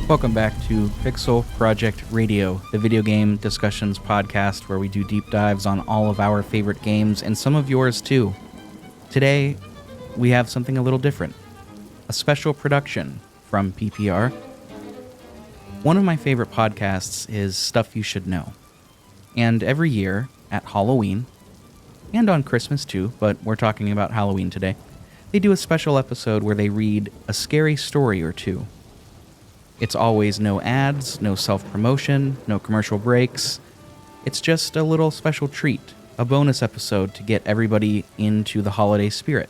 Welcome back to pixelprojectradio, the video game discussions podcast where we do deep dives on all of our favorite games and some of yours too. Today, we have something a little different. A special production from PPR. One of my favorite podcasts is Stuff You Should Know. And every year at Halloween, and on Christmas too, but we're talking about Halloween today, they do a special episode where they read a scary story or two. It's always no ads, no self-promotion, no commercial breaks. It's just a little special treat, a bonus episode to get everybody into the holiday spirit.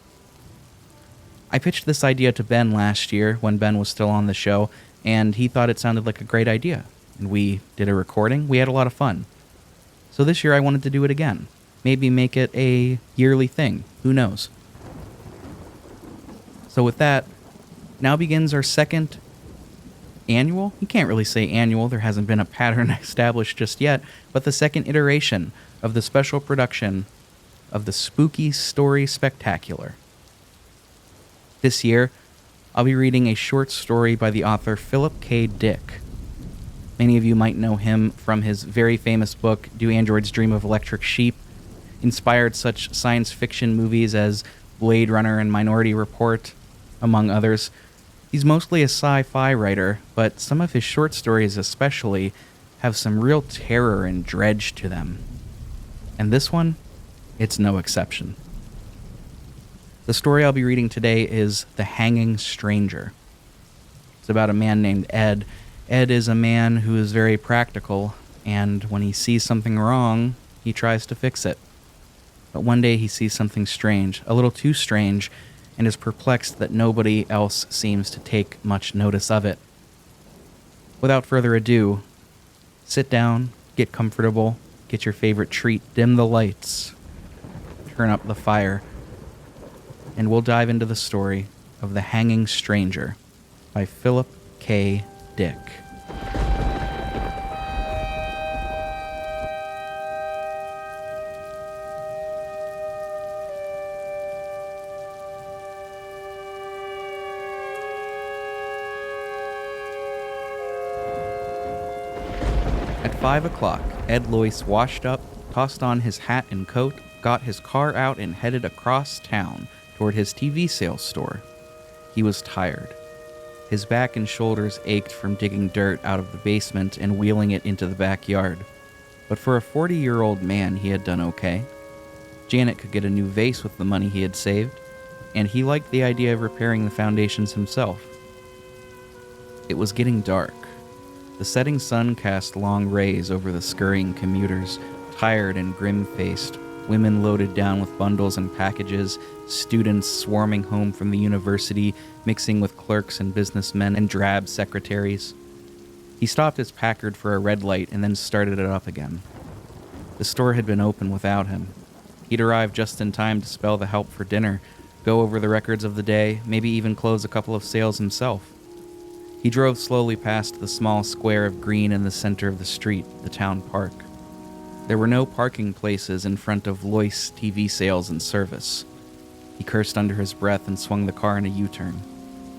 I pitched this idea to Ben last year when Ben was still on the show, and he thought it sounded like a great idea. And we did a recording. We had a lot of fun. So this year I wanted to do it again. Maybe make it a yearly thing. Who knows? So with that, now begins our second annual? You can't really say annual, there hasn't been a pattern established just yet, but the second iteration of the special production of the Spooky Story Spectacular. This year, I'll be reading a short story by the author Philip K. Dick. Many of you might know him from his very famous book, Do Androids Dream of Electric Sheep, inspired such science fiction movies as Blade Runner and Minority Report, among others. He's mostly a sci-fi writer, but some of his short stories especially have some real terror and dredge to them. And this one, it's no exception. The story I'll be reading today is The Hanging Stranger. It's about a man named Ed. Ed is a man who is very practical, and when he sees something wrong, he tries to fix it. But one day he sees something strange, a little too strange, and is perplexed that nobody else seems to take much notice of it. Without further ado, sit down, get comfortable, get your favorite treat, dim the lights, turn up the fire, and we'll dive into the story of The Hanging Stranger by Philip K. Dick. At 5 o'clock, Ed Loyce washed up, tossed on his hat and coat, got his car out and headed across town toward his TV sales store. He was tired. His back and shoulders ached from digging dirt out of the basement and wheeling it into the backyard. But for a 40-year-old man, he had done okay. Janet could get a new vase with the money he had saved, and he liked the idea of repairing the foundations himself. It was getting dark. The setting sun cast long rays over the scurrying commuters, tired and grim-faced, women loaded down with bundles and packages, students swarming home from the university, mixing with clerks and businessmen and drab secretaries. He stopped his Packard for a red light and then started it up again. The store had been open without him. He'd arrived just in time to spell the help for dinner, go over the records of the day, maybe even close a couple of sales himself. He drove slowly past the small square of green in the center of the street, the town park. There were no parking places in front of Loyce TV Sales and Service. He cursed under his breath and swung the car in a U-turn.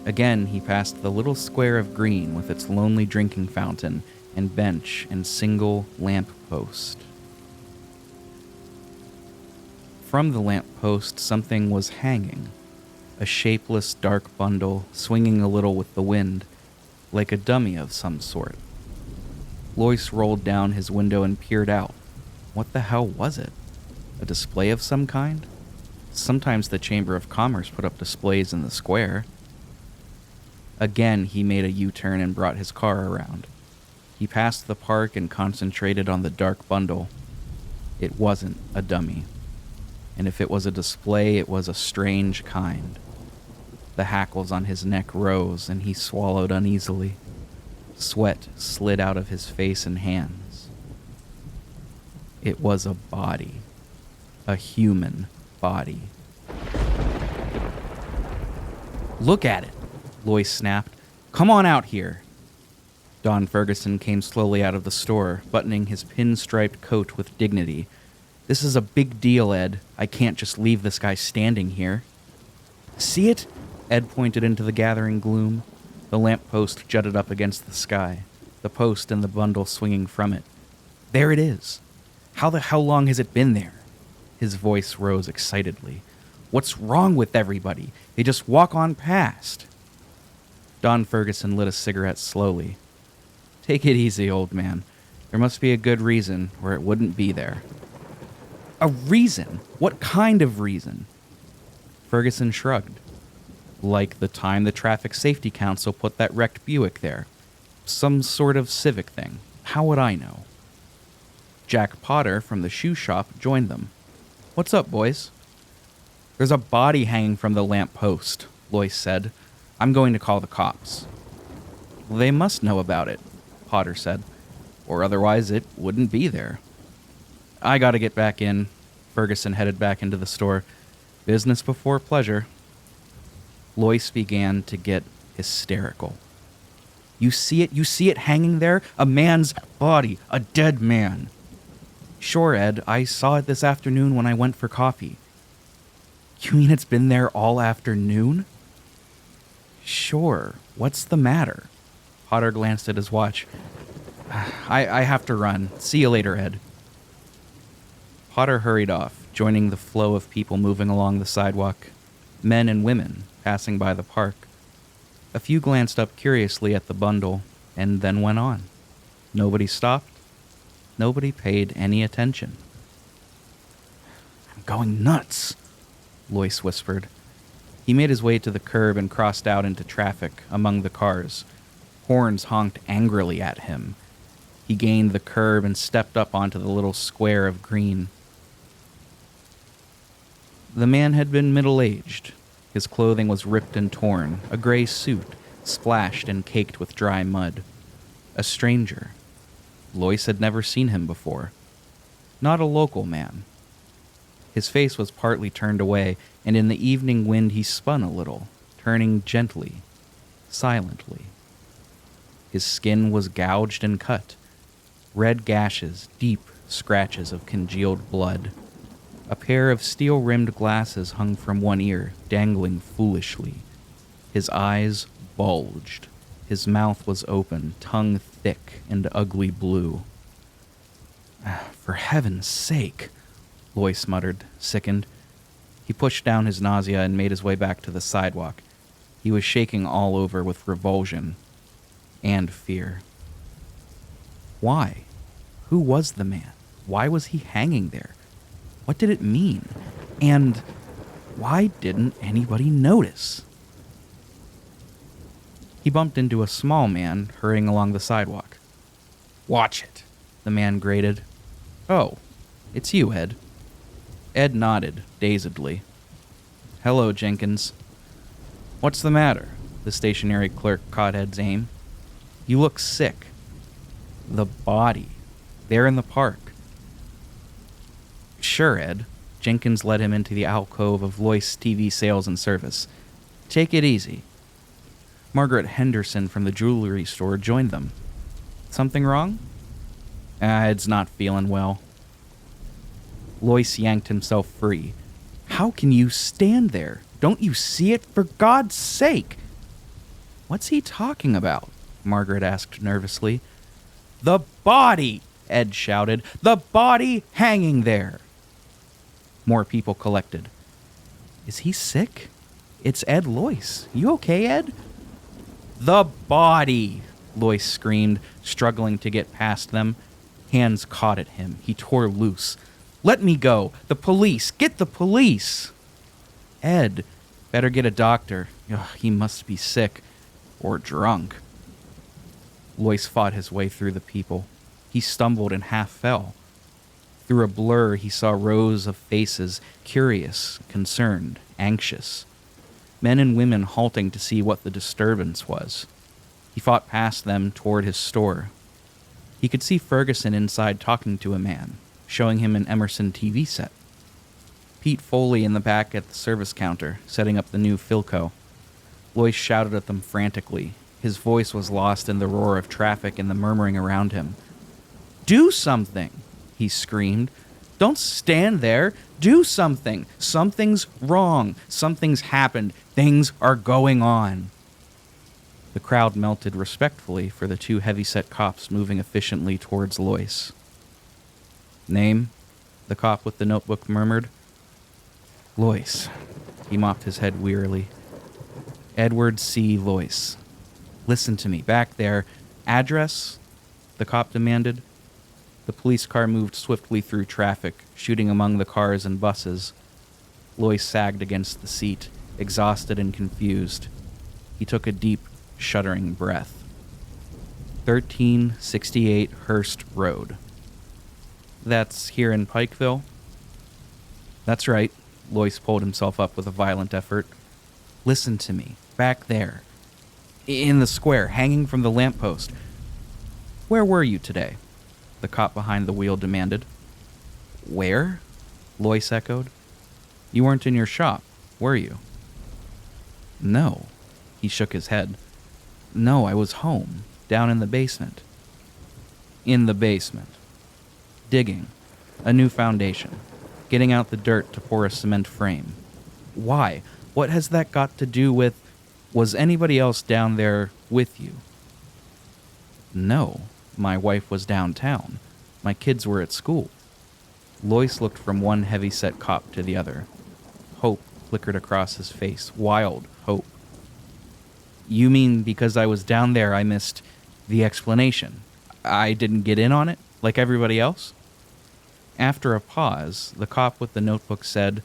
Again, he passed the little square of green with its lonely drinking fountain and bench and single lamp post. From the lamp post, something was hanging, a shapeless dark bundle swinging a little with the wind, like a dummy of some sort. Loyce rolled down his window and peered out. What the hell was it? A display of some kind? Sometimes the Chamber of Commerce put up displays in the square. Again, he made a U-turn and brought his car around. He passed the park and concentrated on the dark bundle. It wasn't a dummy. And if it was a display, it was a strange kind. The hackles on his neck rose, and he swallowed uneasily. Sweat slid out of his face and hands. It was a body. A human body. "Look at it," Loyce snapped. "Come on out here." Don Ferguson came slowly out of the store, buttoning his pinstriped coat with dignity. "This is a big deal, Ed. I can't just leave this guy standing here." "See it?" Ed pointed into the gathering gloom. The lamppost jutted up against the sky, the post and the bundle swinging from it. There it is. How the hell long has it been there? His voice rose excitedly. What's wrong with everybody? They just walk on past. Don Ferguson lit a cigarette slowly. Take it easy, old man. There must be a good reason, or it wouldn't be there. A reason? What kind of reason? Ferguson shrugged. Like the time the Traffic Safety Council put that wrecked Buick there. Some sort of civic thing. How would I know? Jack Potter from the shoe shop joined them. What's up, boys? There's a body hanging from the lamp post, Lois said. I'm going to call the cops. They must know about it, Potter said, or otherwise it wouldn't be there. I gotta get back in. Ferguson headed back into the store. Business before pleasure. Lois began to get hysterical. You see it? You see it hanging there? A man's body. A dead man. Sure, Ed. I saw it this afternoon when I went for coffee. You mean it's been there all afternoon? Sure. What's the matter? Potter glanced at his watch. I have to run. See you later, Ed. Potter hurried off, joining the flow of people moving along the sidewalk, men and women passing by the park. A few glanced up curiously at the bundle, and then went on. Nobody stopped. Nobody paid any attention. I'm going nuts, Lois whispered. He made his way to the curb and crossed out into traffic among the cars. Horns honked angrily at him. He gained the curb and stepped up onto the little square of green. The man had been middle-aged. His clothing was ripped and torn, a gray suit, splashed and caked with dry mud. A stranger. Lois had never seen him before. Not a local man. His face was partly turned away, and in the evening wind he spun a little, turning gently, silently. His skin was gouged and cut. Red gashes, deep scratches of congealed blood. A pair of steel-rimmed glasses hung from one ear, dangling foolishly. His eyes bulged. His mouth was open, tongue thick and ugly blue. For heaven's sake, Lois muttered, sickened. He pushed down his nausea and made his way back to the sidewalk. He was shaking all over with revulsion and fear. Why? Who was the man? Why was he hanging there? What did it mean? And why didn't anybody notice? He bumped into a small man hurrying along the sidewalk. Watch it, the man grated. Oh, it's you, Ed. Ed nodded, dazedly. Hello, Jenkins. What's the matter? The stationery clerk caught Ed's aim. You look sick. The body. There in the park. Sure, Ed. Jenkins led him into the alcove of Lois TV Sales and Service. Take it easy. Margaret Henderson from the jewelry store joined them. Something wrong? Ed's not feeling well. Lois yanked himself free. How can you stand there? Don't you see it? For God's sake! What's he talking about? Margaret asked nervously. The body! Ed shouted. The body hanging there! More people collected. Is he sick? It's Ed Lois. You okay, Ed? The body! Lois screamed, struggling to get past them. Hands caught at him. He tore loose. Let me go! The police! Get the police! Ed, better get a doctor. Ugh, he must be sick. Or drunk. Lois fought his way through the people. He stumbled and half fell. Through a blur, he saw rows of faces, curious, concerned, anxious. Men and women halting to see what the disturbance was. He fought past them toward his store. He could see Ferguson inside talking to a man, showing him an Emerson TV set. Pete Foley in the back at the service counter, setting up the new Philco. Lois shouted at them frantically. His voice was lost in the roar of traffic and the murmuring around him. Do something! He screamed. Don't stand there. Do something. Something's wrong. Something's happened. Things are going on. The crowd melted respectfully for the two heavy-set cops moving efficiently towards Lois. "Name?" the cop with the notebook murmured. "Lois." He mopped his head wearily. "Edward C. Lois. Listen to me, back there. Address?" the cop demanded. The police car moved swiftly through traffic, shooting among the cars and buses. Lois sagged against the seat, exhausted and confused. He took a deep, shuddering breath. 1368 Hurst Road. "That's here in Pikeville?" "That's right." Lois pulled himself up with a violent effort. "Listen to me. Back there. In the square, hanging from the lamppost. Where were you today?" the cop behind the wheel demanded. "Where?" Lois echoed. "You weren't in your shop, were you?" "No." He shook his head. "No, I was home, down in the basement." "In the basement. Digging. A new foundation. Getting out the dirt to pour a cement frame. Why? What has that got to do with... Was anybody else down there with you?" "No. My wife was downtown. My kids were at school." Lois looked from one heavy-set cop to the other. Hope flickered across his face. Wild hope. "You mean because I was down there I missed the explanation? I didn't get in on it, like everybody else?" After a pause, the cop with the notebook said,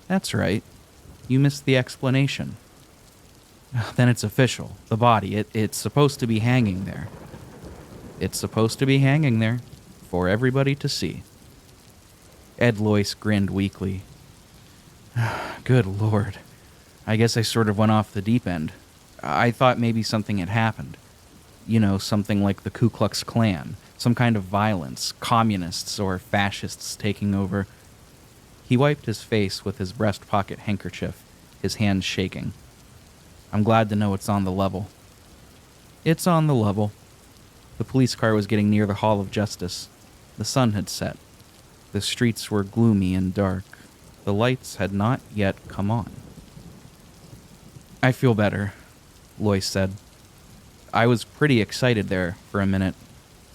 "That's right. You missed the explanation." "Then it's official. The body, it's supposed to be hanging there." "It's supposed to be hanging there, for everybody to see." Ed Lois grinned weakly. "Good Lord. I guess I sort of went off the deep end. I thought maybe something had happened. You know, something like the Ku Klux Klan, some kind of violence, communists or fascists taking over." He wiped his face with his breast pocket handkerchief, his hands shaking. "I'm glad to know it's on the level." "It's on the level." The police car was getting near the Hall of Justice. The sun had set. The streets were gloomy and dark. The lights had not yet come on. "I feel better," Lois said. "I was pretty excited there for a minute.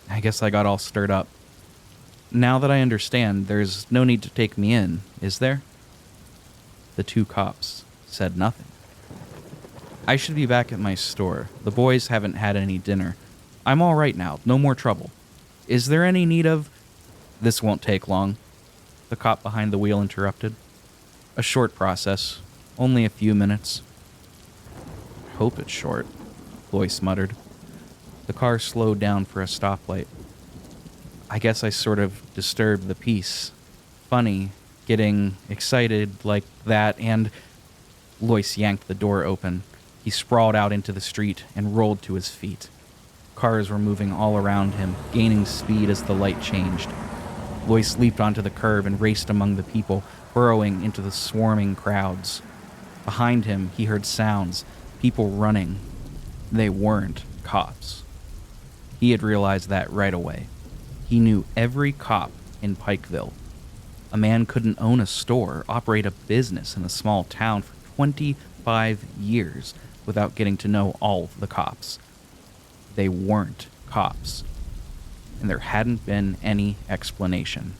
I guess I got all stirred up. Now that I understand, there's no need to take me in, is there?" The two cops said nothing. "I should be back at my store. The boys haven't had any dinner. I'm all right now, no more trouble. Is there any need of..." "This won't take long," the cop behind the wheel interrupted. "A short process, only a few minutes." "Hope it's short," Lois muttered. The car slowed down for a stoplight. "I guess I sort of disturbed the peace. Funny, getting excited like that and..." Lois yanked the door open. He sprawled out into the street and rolled to his feet. Cars were moving all around him, gaining speed as the light changed. Lois leaped onto the curb and raced among the people, burrowing into the swarming crowds. Behind him, he heard sounds, people running. They weren't cops. He had realized that right away. He knew every cop in Pikeville. A man couldn't own a store, operate a business in a small town for 25 years without getting to know all of the cops. They weren't cops. And there hadn't been any explanation.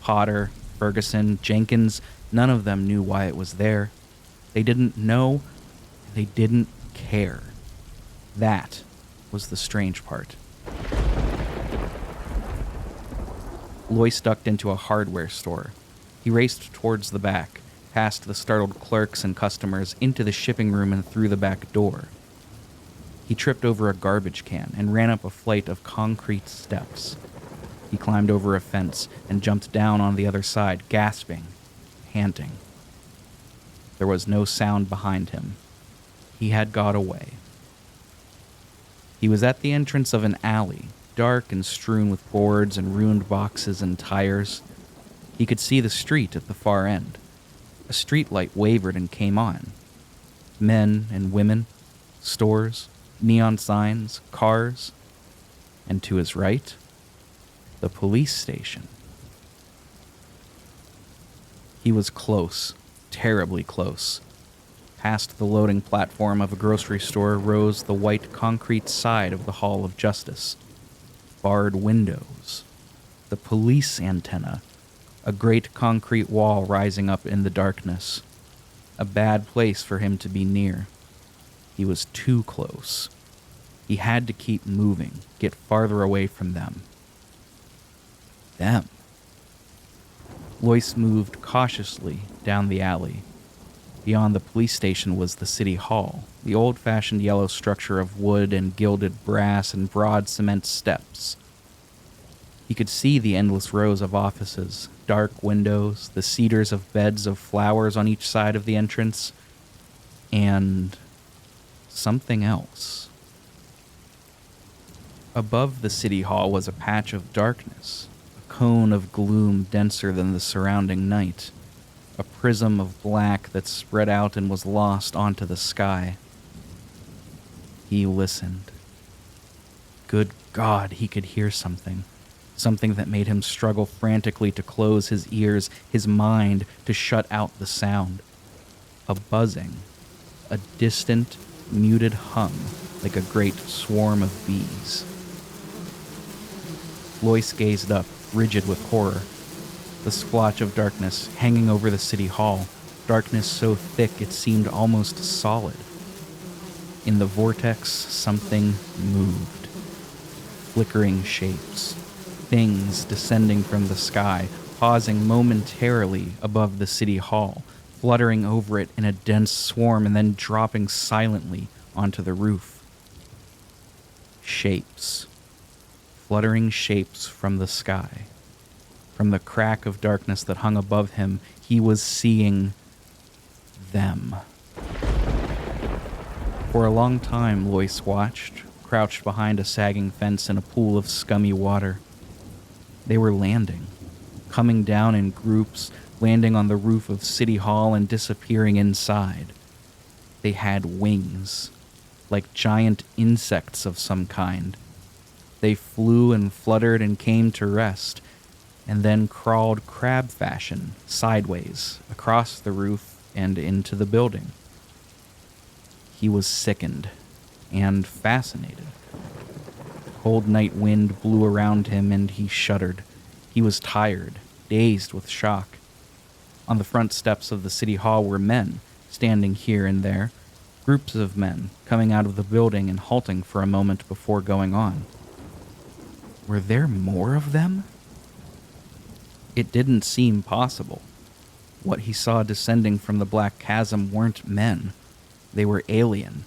Potter, Ferguson, Jenkins, none of them knew why it was there. They didn't know. They didn't care. That was the strange part. Lois ducked into a hardware store. He raced towards the back, past the startled clerks and customers, into the shipping room and through the back door. He tripped over a garbage can and ran up a flight of concrete steps. He climbed over a fence and jumped down on the other side, gasping, panting. There was no sound behind him. He had got away. He was at the entrance of an alley, dark and strewn with boards and ruined boxes and tires. He could see the street at the far end. A streetlight wavered and came on. Men and women, stores, neon signs, cars, and to his right, the police station. He was close, terribly close. Past the loading platform of a grocery store rose the white concrete side of the Hall of Justice. Barred windows. The police antenna. A great concrete wall rising up in the darkness. A bad place for him to be near. He was too close. He had to keep moving, get farther away from them. Them. Lois moved cautiously down the alley. Beyond the police station was the city hall, the old-fashioned yellow structure of wood and gilded brass and broad cement steps. He could see the endless rows of offices, dark windows, the cedars of beds of flowers on each side of the entrance, and something else. Above the city hall was a patch of darkness, a cone of gloom denser than the surrounding night. A prism of black that spread out and was lost onto the sky. He listened. Good God, he could hear something. Something that made him struggle frantically to close his ears, his mind to shut out the sound. A buzzing. A distant, muted hum, like a great swarm of bees. Lois gazed up, rigid with horror. The splotch of darkness hanging over the city hall, darkness so thick it seemed almost solid. In the vortex, something moved. Flickering shapes, things descending from the sky, pausing momentarily above the city hall, fluttering over it in a dense swarm and then dropping silently onto the roof. Shapes. Fluttering shapes from the sky. From the crack of darkness that hung above him, he was seeing them. For a long time, Lois watched, crouched behind a sagging fence in a pool of scummy water. They were landing, coming down in groups, landing on the roof of City Hall and disappearing inside. They had wings, like giant insects of some kind. They flew and fluttered and came to rest, and then crawled crab fashion, sideways, across the roof and into the building. He was sickened and fascinated. Cold night wind blew around him and he shuddered. He was tired, dazed with shock. On the front steps of the city hall were men, standing here and there, groups of men coming out of the building and halting for a moment before going on. Were there more of them? It didn't seem possible. What he saw descending from the black chasm weren't men. They were alien,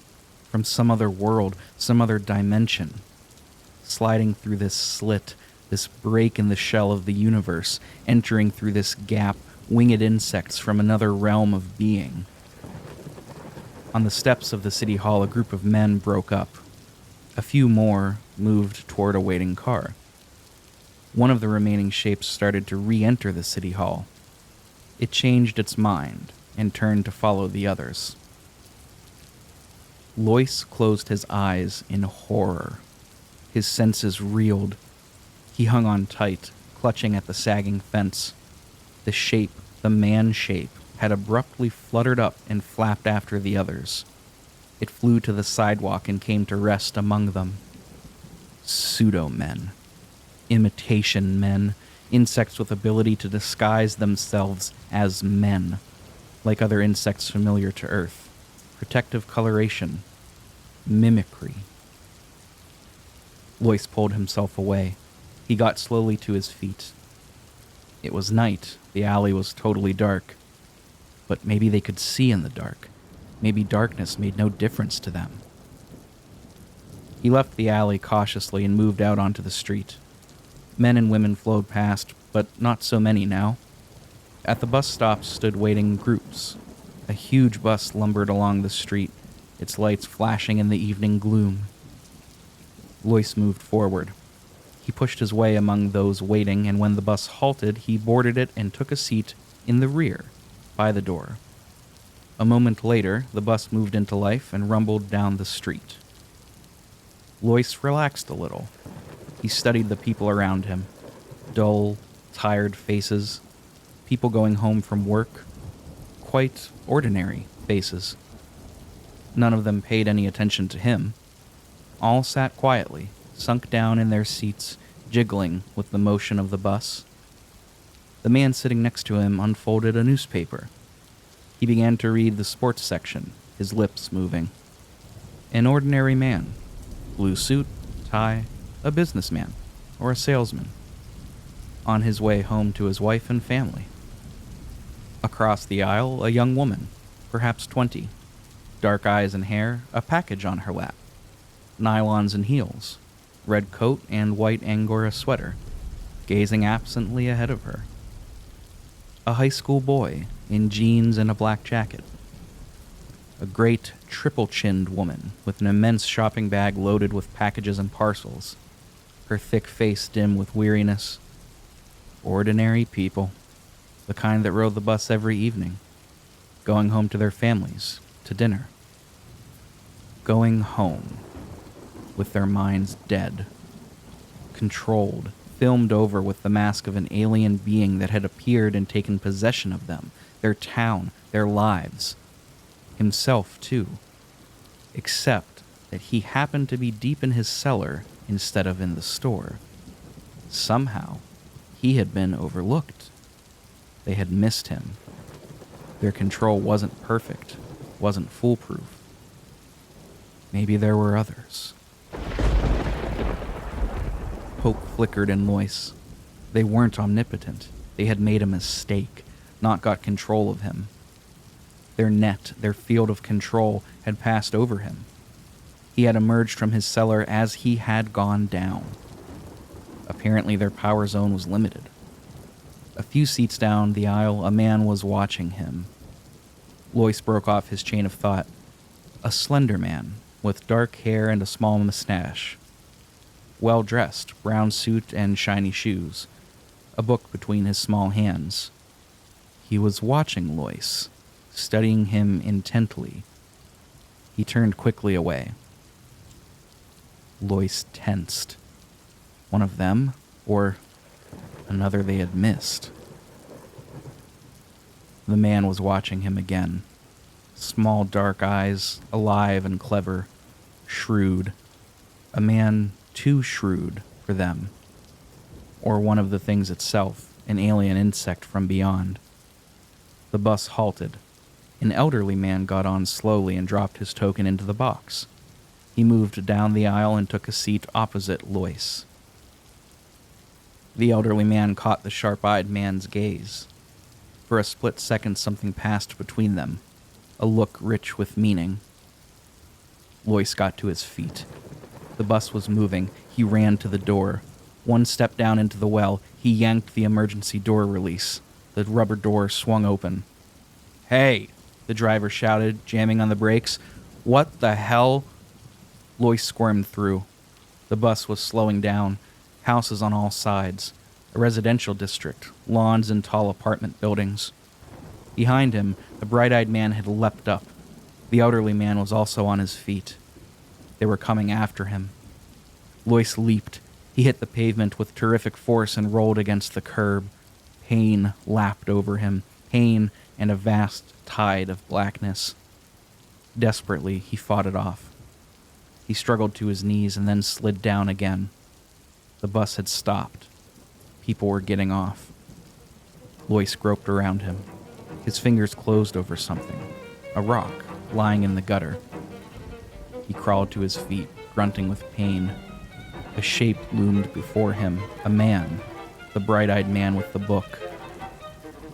from some other world, some other dimension. Sliding through this slit, this break in the shell of the universe, entering through this gap, winged insects from another realm of being. On the steps of the city hall, a group of men broke up. A few more moved toward a waiting car. One of the remaining shapes started to re-enter the city hall. It changed its mind and turned to follow the others. Lois closed his eyes in horror. His senses reeled. He hung on tight, clutching at the sagging fence. The shape, the man shape, had abruptly fluttered up and flapped after the others. It flew to the sidewalk and came to rest among them. Pseudo-men. Imitation men. Insects with ability to disguise themselves as men. Like other insects familiar to Earth. Protective coloration. Mimicry. Lois pulled himself away. He got slowly to his feet. It was night. The alley was totally dark. But maybe they could see in the dark. Maybe darkness made no difference to them. He left the alley cautiously and moved out onto the street. Men and women flowed past, but not so many now. At the bus stops stood waiting groups. A huge bus lumbered along the street, its lights flashing in the evening gloom. Lois moved forward. He pushed his way among those waiting, and when the bus halted, he boarded it and took a seat in the rear, by the door. A moment later, the bus moved into life and rumbled down the street. Lois relaxed a little. He studied the people around him. Dull, tired faces. People going home from work. Quite ordinary faces. None of them paid any attention to him. All sat quietly, sunk down in their seats, jiggling with the motion of the bus. The man sitting next to him unfolded a newspaper. He began to read the sports section, his lips moving. An ordinary man. Blue suit, tie, a businessman, or a salesman. On his way home to his wife and family. Across the aisle, a young woman, perhaps 20. Dark eyes and hair, a package on her lap. Nylons and heels, red coat and white Angora sweater, gazing absently ahead of her. A high school boy in jeans and a black jacket. A great triple-chinned woman with an immense shopping bag loaded with packages and parcels, her thick face dim with weariness. Ordinary people, the kind that rode the bus every evening, going home to their families, to dinner. Going home, with their minds dead, controlled, filmed over with the mask of an alien being that had appeared and taken possession of them, their town, their lives. Himself, too. Except that he happened to be deep in his cellar instead of in the store. Somehow, he had been overlooked. They had missed him. Their control wasn't perfect, wasn't foolproof. Maybe there were others. Hope flickered in Lois. They weren't omnipotent. They had made a mistake, not got control of him. Their net, their field of control, had passed over him. He had emerged from his cellar as he had gone down. Apparently their power zone was limited. A few seats down the aisle, a man was watching him. Lois broke off his chain of thought. A slender man, with dark hair and a small mustache. Well-dressed, brown suit and shiny shoes. A book between his small hands. He was watching Lois, studying him intently. He turned quickly away. Lois tensed. One of them, or another they had missed. The man was watching him again. Small dark eyes, alive and clever, shrewd. A man too shrewd for them. Or one of the things itself, an alien insect from beyond. The bus halted. An elderly man got on slowly and dropped his token into the box. He moved down the aisle and took a seat opposite Lois. The elderly man caught the sharp-eyed man's gaze. For a split second something passed between them, a look rich with meaning. Lois got to his feet. The bus was moving. He ran to the door. One step down into the well, he yanked the emergency door release. The rubber door swung open. "Hey!" the driver shouted, jamming on the brakes. "What the hell?" Lois squirmed through. The bus was slowing down. Houses on all sides. A residential district. Lawns and tall apartment buildings. Behind him, the bright-eyed man had leapt up. The elderly man was also on his feet. They were coming after him. Lois leaped. He hit the pavement with terrific force and rolled against the curb. Pain lapped over him. Pain and a vast tide of blackness. Desperately, he fought it off. He struggled to his knees and then slid down again. The bus had stopped. People were getting off. Lois groped around him. His fingers closed over something. A rock, lying in the gutter. He crawled to his feet, grunting with pain. A shape loomed before him. A man. The bright-eyed man with the book.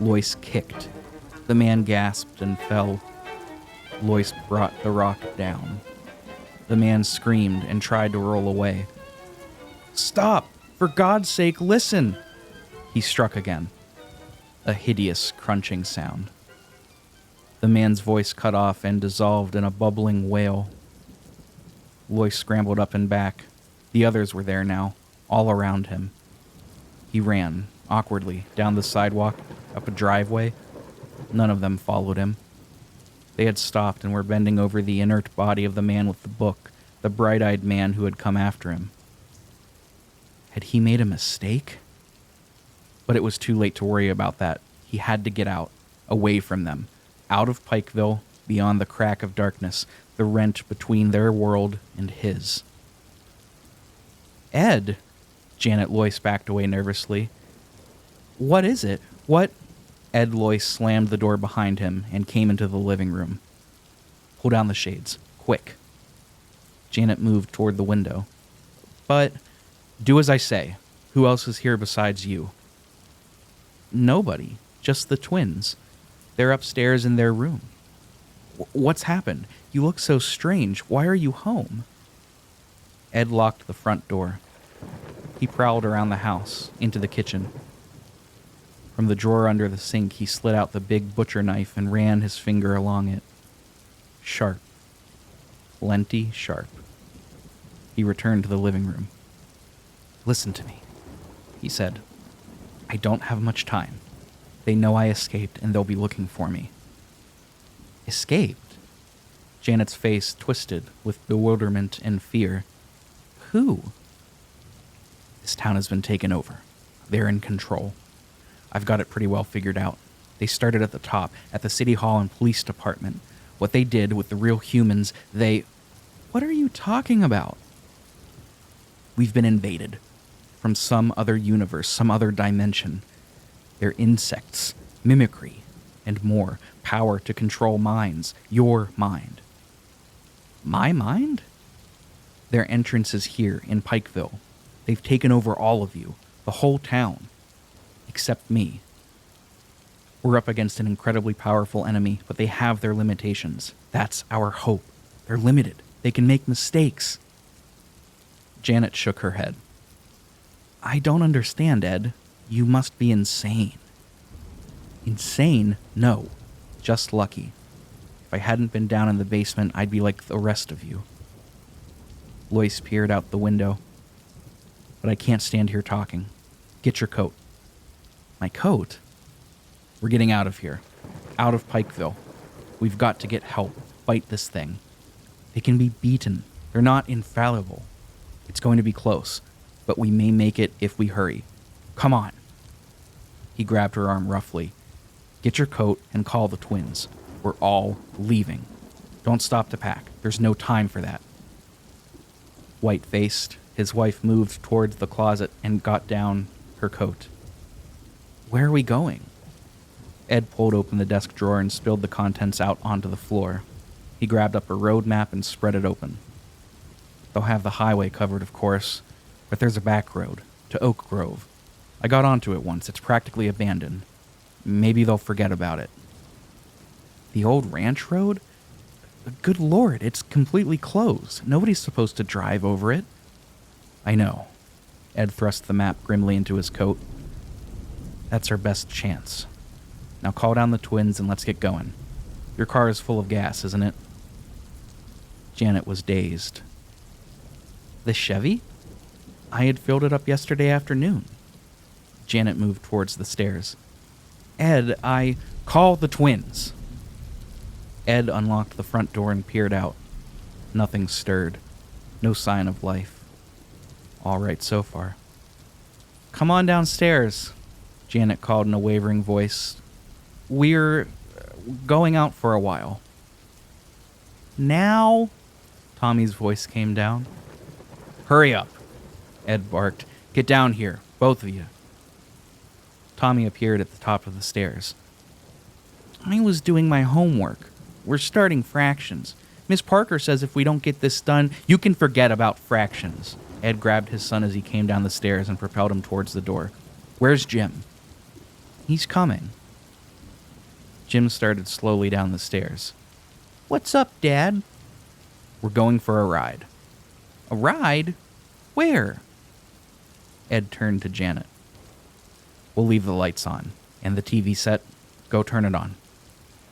Lois kicked. The man gasped and fell. Lois brought the rock down. The man screamed and tried to roll away. "Stop! For God's sake, listen!" He struck again. A hideous crunching sound. The man's voice cut off and dissolved in a bubbling wail. Lois scrambled up and back. The others were there now, all around him. He ran, awkwardly, down the sidewalk, up a driveway. None of them followed him. They had stopped and were bending over the inert body of the man with the book, the bright-eyed man who had come after him. Had he made a mistake? But it was too late to worry about that. He had to get out, away from them, out of Pikeville, beyond the crack of darkness, the rent between their world and his. Ed, Janet Loyce backed away nervously. What is it? What? Ed Loyce slammed the door behind him and came into the living room. Pull down the shades, quick. Janet moved toward the window. But, do as I say. Who else is here besides you? Nobody, just the twins. They're upstairs in their room. What's happened? You look so strange. Why are you home? Ed locked the front door. He prowled around the house, into the kitchen. From the drawer under the sink, he slid out the big butcher knife and ran his finger along it. Sharp. Plenty sharp. He returned to the living room. Listen to me, he said. I don't have much time. They know I escaped, and they'll be looking for me. Escaped? Janet's face twisted with bewilderment and fear. Who? This town has been taken over. They're in control. I've got it pretty well figured out. They started at the top, at the city hall and police department. What they did with the real humans, they... What are you talking about? We've been invaded. From some other universe, some other dimension. They're insects, mimicry, and more. Power to control minds. Your mind. My mind? Their entrance is here, in Pikeville. They've taken over all of you. The whole town. Except me. We're up against an incredibly powerful enemy, but they have their limitations. That's our hope. They're limited. They can make mistakes. Janet shook her head. I don't understand, Ed. You must be insane. Insane? No. Just lucky. If I hadn't been down in the basement, I'd be like the rest of you. Loyce peered out the window. But I can't stand here talking. Get your coat. My coat? We're getting out of here. Out of Pikeville. We've got to get help. Fight this thing. They can be beaten. They're not infallible. It's going to be close, but we may make it if we hurry. Come on. He grabbed her arm roughly. Get your coat and call the twins. We're all leaving. Don't stop to pack. There's no time for that. White-faced, his wife moved towards the closet and got down her coat. Where are we going? Ed pulled open the desk drawer and spilled the contents out onto the floor. He grabbed up a road map and spread it open. They'll have the highway covered, of course, but there's a back road to Oak Grove. I got onto it once. It's practically abandoned. Maybe they'll forget about it. The old ranch road? Good Lord, it's completely closed. Nobody's supposed to drive over it. I know. Ed thrust the map grimly into his coat. That's our best chance. Now call down the twins and let's get going. Your car is full of gas, isn't it? Janet was dazed. The Chevy? I had filled it up yesterday afternoon. Janet moved towards the stairs. Ed, Call the twins. Ed unlocked the front door and peered out. Nothing stirred. No sign of life. All right so far. Come on downstairs, Janet called in a wavering voice. We're going out for a while. Now? Tommy's voice came down. Hurry up, Ed barked. Get down here, both of you. Tommy appeared at the top of the stairs. I was doing my homework. We're starting fractions. Miss Parker says if we don't get this done, you can forget about fractions. Ed grabbed his son as he came down the stairs and propelled him towards the door. Where's Jim? He's coming. Jim started slowly down the stairs. What's up, Dad? We're going for a ride. A ride? Where? Ed turned to Janet. We'll leave the lights on. And the TV set, go turn it on.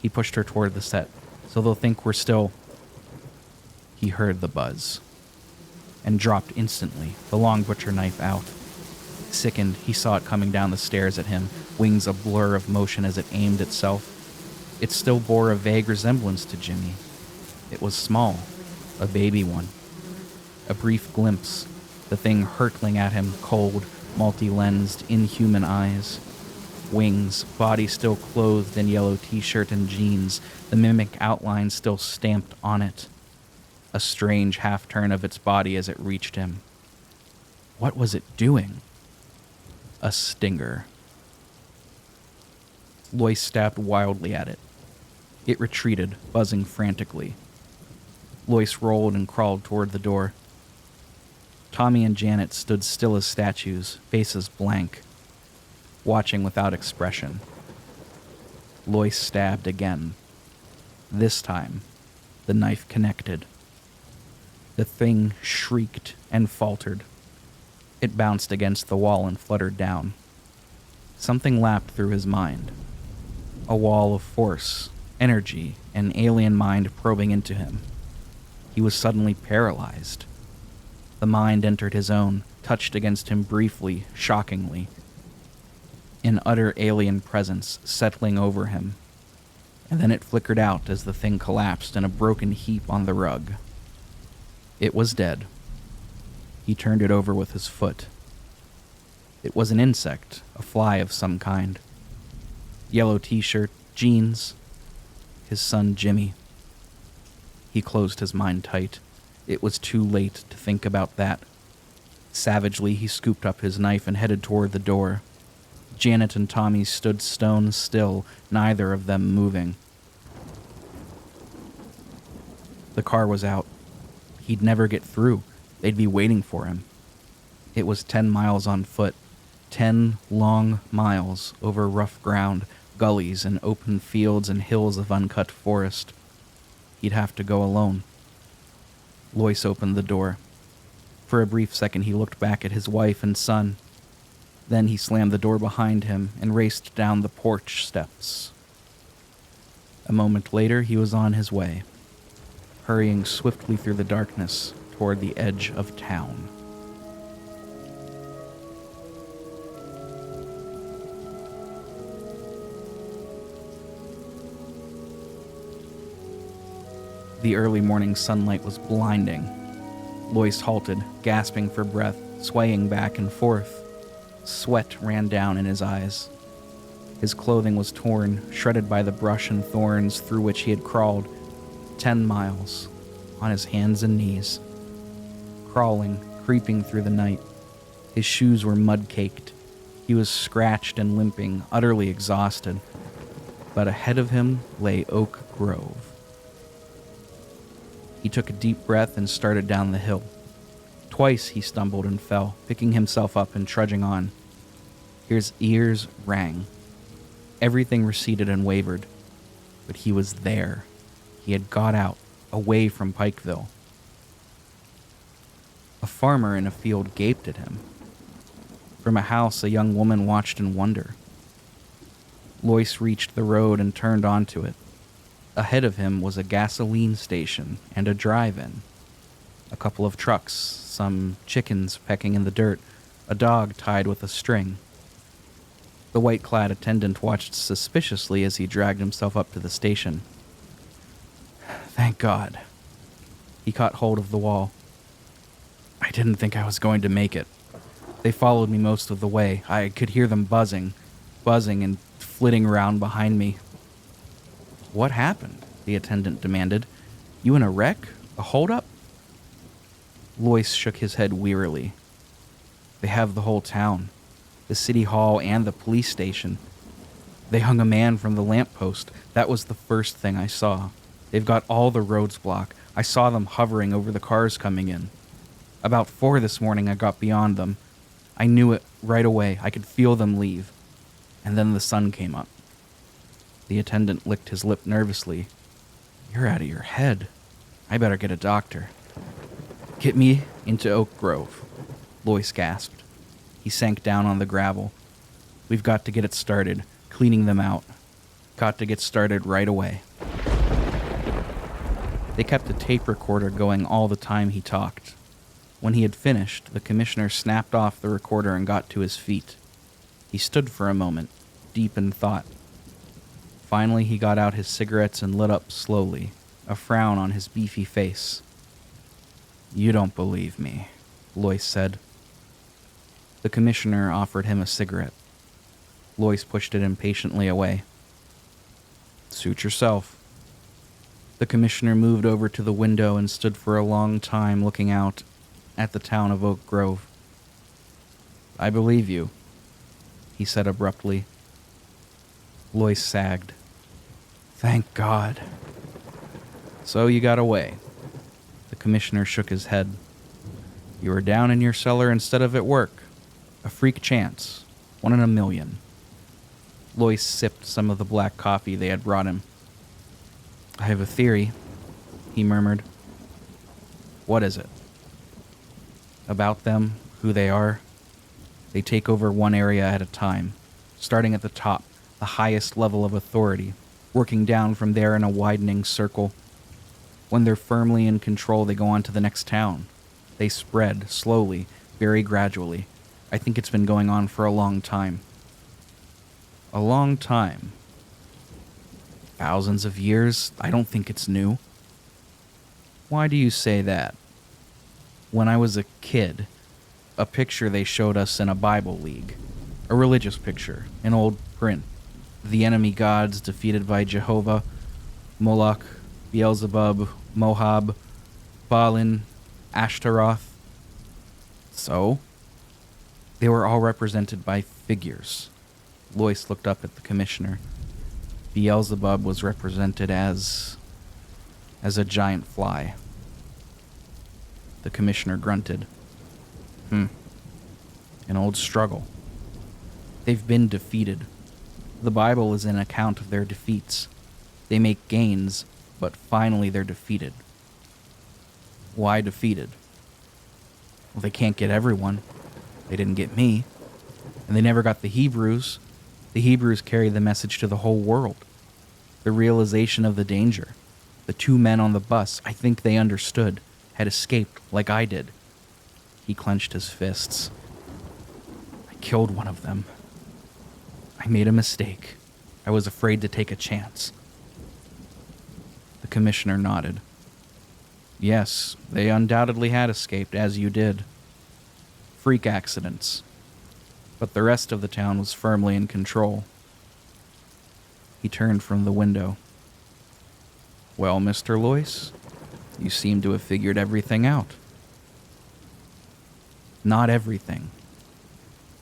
He pushed her toward the set, so they'll think we're still... He heard the buzz. And dropped instantly, the long butcher knife out. Sickened, he saw it coming down the stairs at him, wings a blur of motion as it aimed itself. It still bore a vague resemblance to Jimmy. It was small, a baby one. A brief glimpse, the thing hurtling at him, cold, multi-lensed, inhuman eyes. Wings, body still clothed in yellow t-shirt and jeans, the mimic outline still stamped on it. a strange half-turn of its body as it reached him. What was it doing? A stinger. Lois stabbed wildly at it. It retreated, buzzing frantically. Lois rolled and crawled toward the door. Tommy and Janet stood still as statues, faces blank, watching without expression. Lois stabbed again. This time, the knife connected. The thing shrieked and faltered. It bounced against the wall and fluttered down. Something lapped through his mind. A wall of force, energy, an alien mind probing into him. He was suddenly paralyzed. The mind entered his own, touched against him briefly, shockingly. An utter alien presence settling over him. And then it flickered out as the thing collapsed in a broken heap on the rug. It was dead. He turned it over with his foot. It was an insect, a fly of some kind. Yellow t-shirt, jeans. His son Jimmy. He closed his mind tight. It was too late to think about that. Savagely, he scooped up his knife and headed toward the door. Janet and Tommy stood stone still, neither of them moving. The car was out. He'd never get through. They'd be waiting for him. It was 10 miles on foot. 10 long miles over rough ground, gullies and open fields and hills of uncut forest. He'd have to go alone. Lois opened the door. For a brief second he looked back at his wife and son. Then he slammed the door behind him and raced down the porch steps. A moment later he was on his way, hurrying swiftly through the darkness toward the edge of town. The early morning sunlight was blinding. Lois halted, gasping for breath, swaying back and forth. Sweat ran down in his eyes. His clothing was torn, shredded by the brush and thorns through which he had crawled 10 miles, on his hands and knees. Crawling, creeping through the night. His shoes were mud-caked. He was scratched and limping, utterly exhausted. But ahead of him lay Oak Grove. He took a deep breath and started down the hill. Twice he stumbled and fell, picking himself up and trudging on. His ears rang. Everything receded and wavered. But he was there. He had got out, away from Pikeville. A farmer in a field gaped at him. From a house, a young woman watched in wonder. Lois reached the road and turned onto it. Ahead of him was a gasoline station and a drive-in. A couple of trucks, some chickens pecking in the dirt, a dog tied with a string. The white-clad attendant watched suspiciously as he dragged himself up to the station. Thank God. He caught hold of the wall. I didn't think I was going to make it. They followed me most of the way. I could hear them buzzing and flitting around behind me. What happened? The attendant demanded. You in a wreck? A holdup? Lois shook his head wearily. They have the whole town. The city hall and the police station. They hung a man from the lamppost. That was the first thing I saw. They've got all the roads blocked. I saw them hovering over the cars coming in. About 4 this morning I got beyond them. I knew it right away. I could feel them leave. And then the sun came up. The attendant licked his lip nervously. You're out of your head. I better get a doctor. Get me into Oak Grove, Lois gasped. He sank down on the gravel. We've got to get it started, cleaning them out. Got to get started right away. They kept a tape recorder going all the time he talked. When he had finished, the commissioner snapped off the recorder and got to his feet. He stood for a moment, deep in thought. Finally, he got out his cigarettes and lit up slowly, a frown on his beefy face. You don't believe me, Lois said. The commissioner offered him a cigarette. Lois pushed it impatiently away. Suit yourself. The commissioner moved over to the window and stood for a long time looking out at the town of Oak Grove. "I believe you," he said abruptly. Lois sagged. "Thank God." "So you got away." The commissioner shook his head. "You were down in your cellar instead of at work. A freak chance. 1 in a million." Lois sipped some of the black coffee they had brought him. "I have a theory," he murmured. "What is it?" "About them, who they are. They take over one area at a time, starting at the top, the highest level of authority, working down from there in a widening circle. When they're firmly in control, they go on to the next town. They spread, slowly, very gradually. I think it's been going on for a long time." "A long time?" "Thousands of years. I don't think it's new." "Why do you say that?" "When I was a kid, a picture they showed us in a Bible league. A religious picture, in old print. The enemy gods defeated by Jehovah, Moloch, Beelzebub, Moab, Baalin, Ashtaroth." "So?" "They were all represented by figures." Lois looked up at the commissioner. Beelzebub was represented as a giant fly. The commissioner grunted. An old struggle. They've been defeated. The Bible is an account of their defeats. They make gains, but finally they're defeated." "Why defeated?" "Well, they can't get everyone. They didn't get me. And they never got the Hebrews. The Hebrews carried the message to the whole world. The realization of the danger. The 2 men on the bus, I think they understood, had escaped like I did." He clenched his fists. "I killed one of them. I made a mistake. I was afraid to take a chance." The commissioner nodded. "Yes, they undoubtedly had escaped, as you did. Freak accidents. But the rest of the town was firmly in control." He turned from the window. "Well, Mr. Lois, you seem to have figured everything out." "Not everything.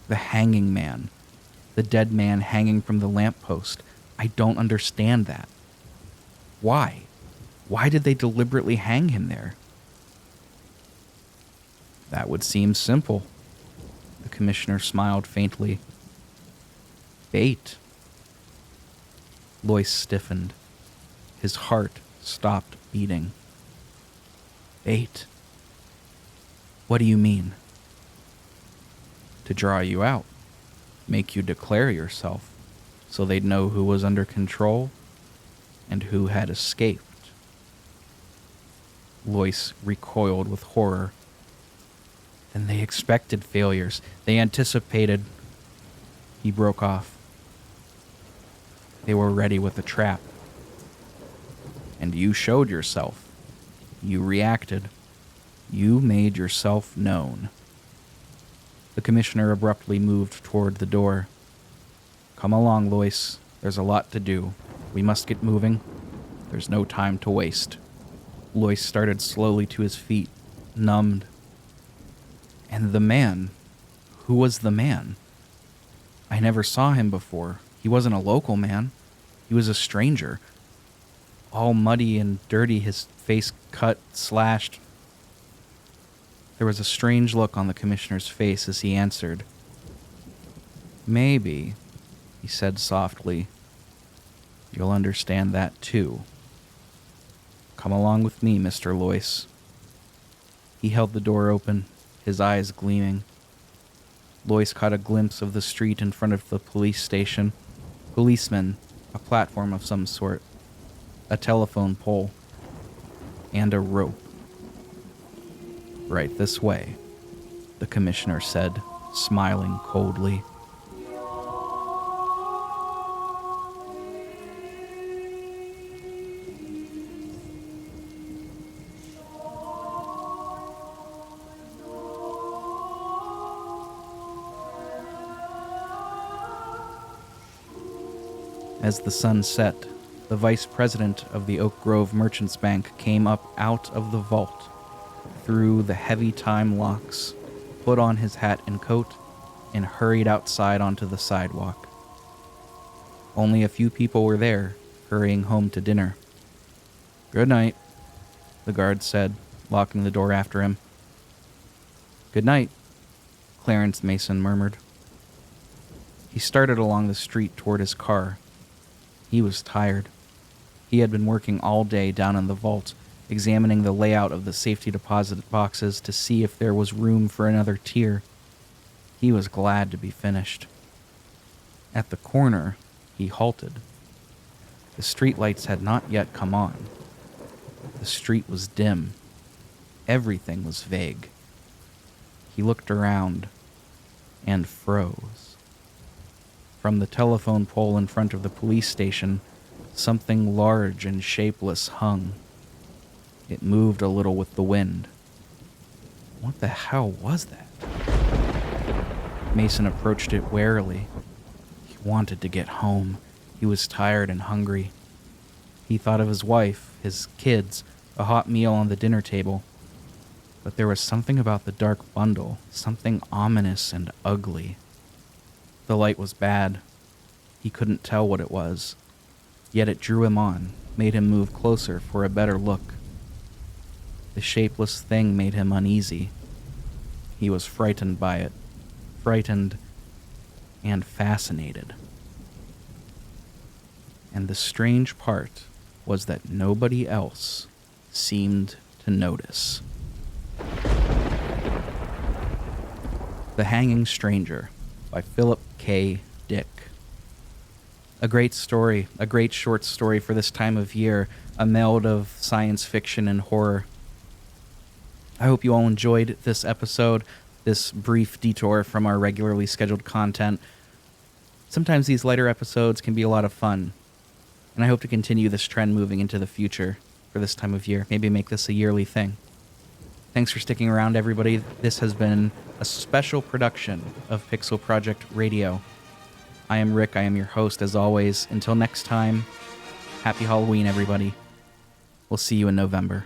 The hanging man. The dead man hanging from the lamppost. I don't understand that. Why? Why did they deliberately hang him there?" "That would seem simple." The commissioner smiled faintly. "Bait." Lois stiffened. His heart stopped beating. "Bait? What do you mean?" "To draw you out. Make you declare yourself, so they'd know who was under control and who had escaped." Lois recoiled with horror. "Then they expected failures. They anticipated—" He broke off. "They were ready with a trap. And you showed yourself. You reacted. You made yourself known." The commissioner abruptly moved toward the door. "Come along, Lois. There's a lot to do. We must get moving. There's no time to waste." Lois started slowly to his feet, numbed. "And the man? Who was the man? I never saw him before. He wasn't a local man. He was a stranger. All muddy and dirty, his face cut, slashed." There was a strange look on the commissioner's face as he answered. "Maybe," he said softly, "you'll understand that too. Come along with me, Mr. Lois." He held the door open, his eyes gleaming. Lois caught a glimpse of the street in front of the police station. Policemen, a platform of some sort, a telephone pole, and a rope. "Right this way," the commissioner said, smiling coldly. As the sun set, The vice president of the Oak Grove Merchants Bank came up out of the vault, through the heavy time locks, put on his hat and coat, and hurried outside onto the sidewalk. Only a few people were there, hurrying home to dinner. "Good night," the guard said, locking the door after him. "Good night," Clarence Mason murmured. He started along the street toward his car. He was tired. He had been working all day down in the vault, examining the layout of the safety deposit boxes to see if there was room for another tier. He was glad to be finished. At the corner, he halted. The streetlights had not yet come on. The street was dim. Everything was vague. He looked around and froze. From the telephone pole in front of the police station, something large and shapeless hung. It moved a little with the wind. What the hell was that? Mason approached it warily. He wanted to get home. He was tired and hungry. He thought of his wife, his kids, a hot meal on the dinner table. But there was something about the dark bundle, something ominous and ugly. The light was bad. He couldn't tell what it was. Yet it drew him on, made him move closer for a better look. The shapeless thing made him uneasy. He was frightened by it. Frightened and fascinated. And the strange part was that nobody else seemed to notice. The Hanging Stranger by Philip K. Dick. A great story, a great short story for this time of year, a meld of science fiction and horror. I hope you all enjoyed this episode, this brief detour from our regularly scheduled content. Sometimes these lighter episodes can be a lot of fun, and I hope to continue this trend moving into the future for this time of year, maybe make this a yearly thing. Thanks for sticking around, everybody. This has been a special production of Pixel Project Radio. I am Rick. I am your host, as always. Until next time, happy Halloween, everybody. We'll see you in November.